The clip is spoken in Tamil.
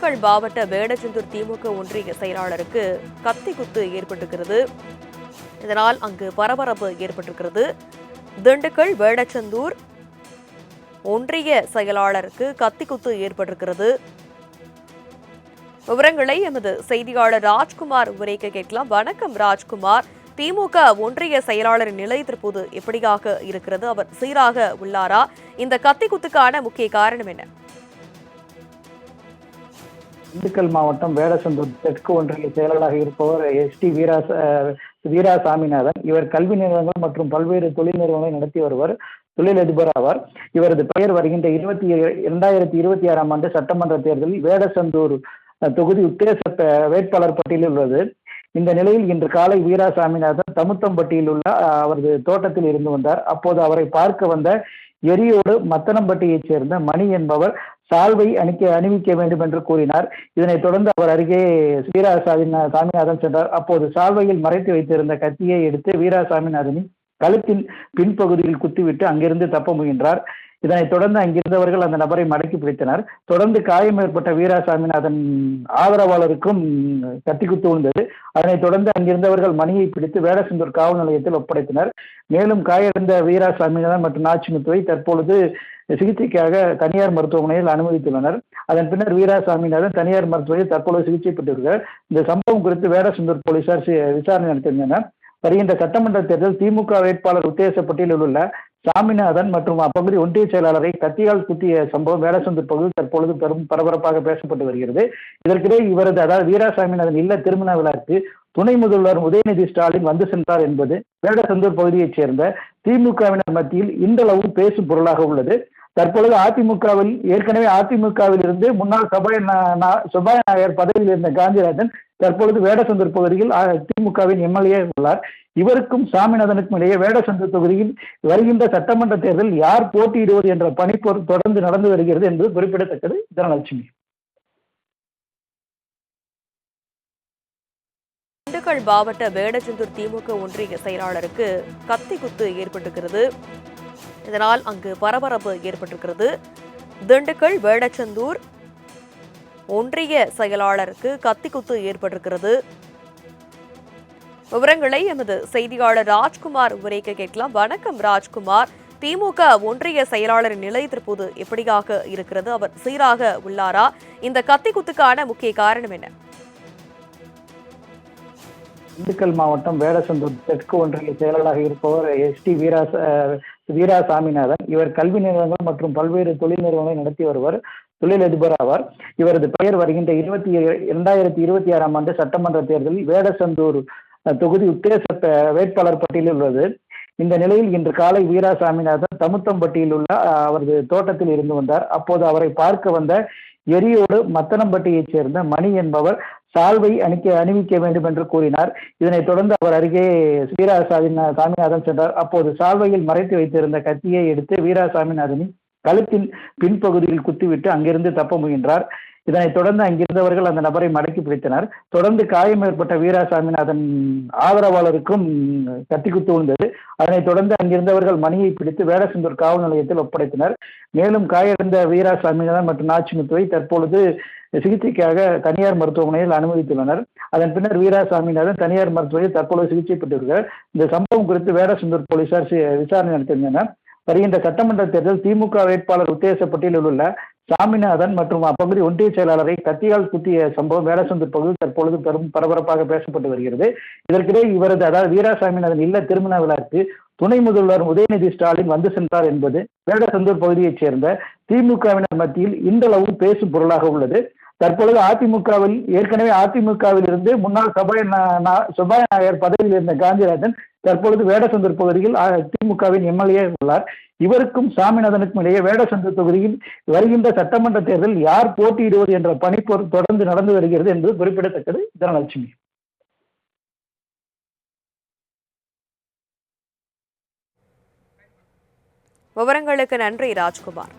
திண்டுக்கல் மாவட்ட வேடச்சந்தூர் திமுக ஒன்றிய செயலாளருக்கு கத்தி குத்து ஏற்பட்டிருக்கிறது. இதனால் அங்கு பரபரப்பு ஏற்பட்டிருக்கிறது. திண்டுக்கல் வேடச்சந்தூர் ஒன்றிய செயலாளருக்கு கத்தி குத்து ஏற்பட்டிருக்கிறது. விவரங்களை எமது செய்தியாளர் ராஜ்குமார் உரைக்க கேட்கலாம். வணக்கம் ராஜ்குமார். திமுக ஒன்றிய செயலாளரின் நிலை தற்போது எப்படியாக இருக்கிறது? அவர் சீராக உள்ளாரா? இந்த கத்தி குத்துக்கான முக்கிய காரணம் என்ன? திண்டுக்கல் மாவட்டம் வேடச்சந்தூர் தெற்கு ஒன்றிய செயலாளராக இருப்பவர் எஸ்டி வீரா சாமிநாதன். இவர் கல்வி நிறுவனங்கள் மற்றும் பல்வேறு தொழில் நிறுவனங்களை நடத்தி வருவர். தொழிலதிபர் ஆவார். இவரது பெயர் வருகின்ற 2026ஆம் ஆண்டு சட்டமன்ற தேர்தலில் வேடச்சந்தூர் தொகுதி உத்தேச வேட்பாளர் பட்டியலில் உள்ளது. இந்த நிலையில் இன்று காலை வீரா சாமிநாதன் தமுத்தம்பட்டியில் உள்ள அவரது தோட்டத்தில் இருந்து வந்தார். அப்போது அவரை பார்க்க வந்த எரியோடு மத்தனம்பட்டியைச் சேர்ந்த மணி என்பவர் சால்வை அணிவிக்க வேண்டும் என்று கூறினார். இதனைத் தொடர்ந்து அவர் அருகே வீரா சாமிநாதன் சென்றார். அப்போது சால்வையில் மறைத்து வைத்திருந்த கத்தியை எடுத்து வீரா சாமிநாதனின் கழுத்தின் பின்பகுதியில் குத்திவிட்டு அங்கிருந்து தப்ப முயன்றார். இதனைத் தொடர்ந்து அங்கிருந்தவர்கள் அந்த நபரை மடக்கி பிடித்தனர். தொடர்ந்து காயம் ஏற்பட்ட வீரா சாமிநாதன் ஆதரவாளருக்கும் கத்தி குத்து விழுந்தது. அதனைத் தொடர்ந்து அங்கிருந்தவர்கள் மணியை பிடித்து வேடச்சந்தூர் காவல் நிலையத்தில் ஒப்படைத்தனர். மேலும் காயடைந்த வீரா சாமிநாதன் மற்றும் நாச்சிமுத்துவை தற்பொழுது சிகிச்சைக்காக தனியார் மருத்துவமனையில் அனுமதித்துள்ளனர். அதன் பின்னர் வீரா சாமிநாதன் தனியார் மருத்துவமனையில் தற்பொழுது சிகிச்சை பெற்றுள்ளார். இந்த சம்பவம் குறித்து வேடச்சந்தூர் போலீசார் விசாரணை நடத்தியுள்ளனர். வருகின்ற சட்டமன்ற தேர்தல் திமுக வேட்பாளர் உத்தேச பட்டியலில் உள்ள சாமிநாதன் மற்றும் அப்பகுதி ஒன்றிய செயலாளரை கத்தியால் குத்திய சம்பவம் வேடச்சந்தூர் பகுதியில் தற்பொழுது பெரும் பரபரப்பாக பேசப்பட்டு வருகிறது. இதற்கிடையே இவரது அதாவது வீரா சாமிநாதன் இல்ல திருமண விழாக்கு துணை முதல்வர் உதயநிதி ஸ்டாலின் வந்து சென்றார் என்பது வேடச்சந்தூர் பகுதியைச் சேர்ந்த திமுகவினர் மத்தியில் இன்றளவும் பேசும் பொருளாக உள்ளது. தற்பொழுது ஏற்கனவே அதிமுகவில் இருந்து முன்னாள் சபாநாயகர் பதவியில் இருந்த காந்திராஜன் தற்பொழுது வேடச்சந்தூர் பகுதியில் திமுகவின் எம்எல்ஏ உள்ளார். இவருக்கும் சாமிநாதனுக்கும் இடையே வேடச்சந்தூர் தொகுதியில் வருகின்ற சட்டமன்ற தேர்தலில் யார் போட்டியிடுவது என்ற பணிப்போர் தொடர்ந்து நடந்து வருகிறது என்பது குறிப்பிடத்தக்கது. தனலட்சுமி. திண்டுக்கல் மாவட்ட வேடச்சந்தூர் திமுக ஒன்றிய செயலாளருக்கு கத்தி குத்து ஏற்பட்டிருக்கிறது. இதனால் அங்கு பரபரப்பு ஏற்பட்டிருக்கிறது. திண்டுக்கல் வேடச்சந்தூர் ஒன்றிய செயலாளருக்கு கத்தி குத்து ஏற்பட்டிருக்கிறது. விவரங்களை எமது செய்தியாளர் ராஜ்குமார் உரைக்க கேட்கலாம். வணக்கம் ராஜ்குமார். திமுக ஒன்றிய செயலாளரின் நிலை தற்போது எப்படியாக இருக்கிறது? அவர் சீராக உள்ளாரா? இந்த கத்தி குத்துக்கான முக்கிய காரணம் என்ன? திண்டுக்கல் மாவட்டம் வேடச்சந்தூர் தெற்கு ஒன்றிய செயலாளராக இருப்பவர் எஸ்டி வீரா சாமிநாதன். இவர் கல்வி நிறுவனங்கள் மற்றும் பல்வேறு தொழில் நிறுவனங்களை நடத்தி வருவர். தொழிலதிபர் ஆவார். இவரது பெயர் வருகின்ற 2026ஆம் ஆண்டு சட்டமன்ற தேர்தலில் வேடச்சந்தூர் தொகுதி உத்தேச வேட்பாளர் பட்டியலில் உள்ளது. இந்த நிலையில் இன்று காலை வீரா சாமிநாதன் தமுத்தம்பட்டியில் உள்ள அவரது தோட்டத்தில் இருந்து வந்தார். அப்போது அவரை பார்க்க வந்த எரியோடு மத்தனம்பட்டியைச் சேர்ந்த மணி என்பவர் சால்வை அணிவிக்க வேண்டும் என்று கூறினார். இதனைத் தொடர்ந்து அவர் அருகே வீரா சாமிநாதன் சென்றார். அப்போது சால்வையில் மறைத்து வைத்திருந்த கத்தியை எடுத்து வீரா சாமிநாதனின் கழுத்தின் பின்பகுதியில் குத்திவிட்டு அங்கிருந்து தப்ப முயன்றார். இதனைத் தொடர்ந்து அங்கிருந்தவர்கள் அந்த நபரை மடக்கி பிடித்தனர். தொடர்ந்து காயம் ஏற்பட்ட வீரா சாமிநாதன் ஆதரவாளருக்கும் கத்தி குத்து விழுந்தது. அதனைத் தொடர்ந்து அங்கிருந்தவர்கள் மணியை பிடித்து வேடச்சந்தூர் காவல் நிலையத்தில் ஒப்படைத்தனர். மேலும் காயடைந்த வீரா சாமிநாதன் மற்றும் நாச்சிமுத்துவை தற்பொழுது சிகிச்சைக்காக தனியார் மருத்துவமனையில் அனுமதித்துள்ளனர். அதன் பின்னர் வீரா சாமிநாதன் தனியார் மருத்துவமனையில் தற்பொழுது சிகிச்சை பெற்றுள்ளார். இந்த சம்பவம் குறித்து வேடச்சந்தூர் போலீசார் விசாரணை நடத்தியுள்ளனர். வருகின்ற சட்டமன்ற தேர்தல் திமுக வேட்பாளர் உத்தேச பட்டியலில் உள்ள சாமிநாதன் மற்றும் அப்பகுதி ஒன்றிய செயலாளரை கத்தியால் குத்திய சம்பவம் வேடச்சந்தூர் பகுதியில் தற்பொழுது பெரும் பரபரப்பாக பேசப்பட்டு வருகிறது. இதற்கிடையே இவரது வீரா சாமிநாதன் இல்ல திருமண விழாக்கு துணை முதல்வர் உதயநிதி ஸ்டாலின் வந்து சென்றார் என்பது வேடச்சந்தூர் பகுதியைச் சேர்ந்த திமுகவினர் மத்தியில் இன்றளவும் பேசும் பொருளாக உள்ளது. தற்பொழுது ஏற்கனவே அதிமுகவில் இருந்து முன்னாள் சபாநாயகர் பதவியில் இருந்த காந்திராஜன் தற்பொழுது வேடச்சந்தூர் பகுதியில் திமுகவின் எம்எல்ஏ உள்ளார். இவருக்கும் சாமிநாதனுக்கும் இடையே வேடச்சந்தூர் தொகுதியில் வருகின்ற சட்டமன்ற தேர்தலில் யார் போட்டியிடுவது என்ற பணிப்போர் தொடர்ந்து நடந்து வருகிறது என்பது குறிப்பிடத்தக்கது. தனலட்சுமி. விவரங்களுக்கு நன்றி ராஜ்குமார்.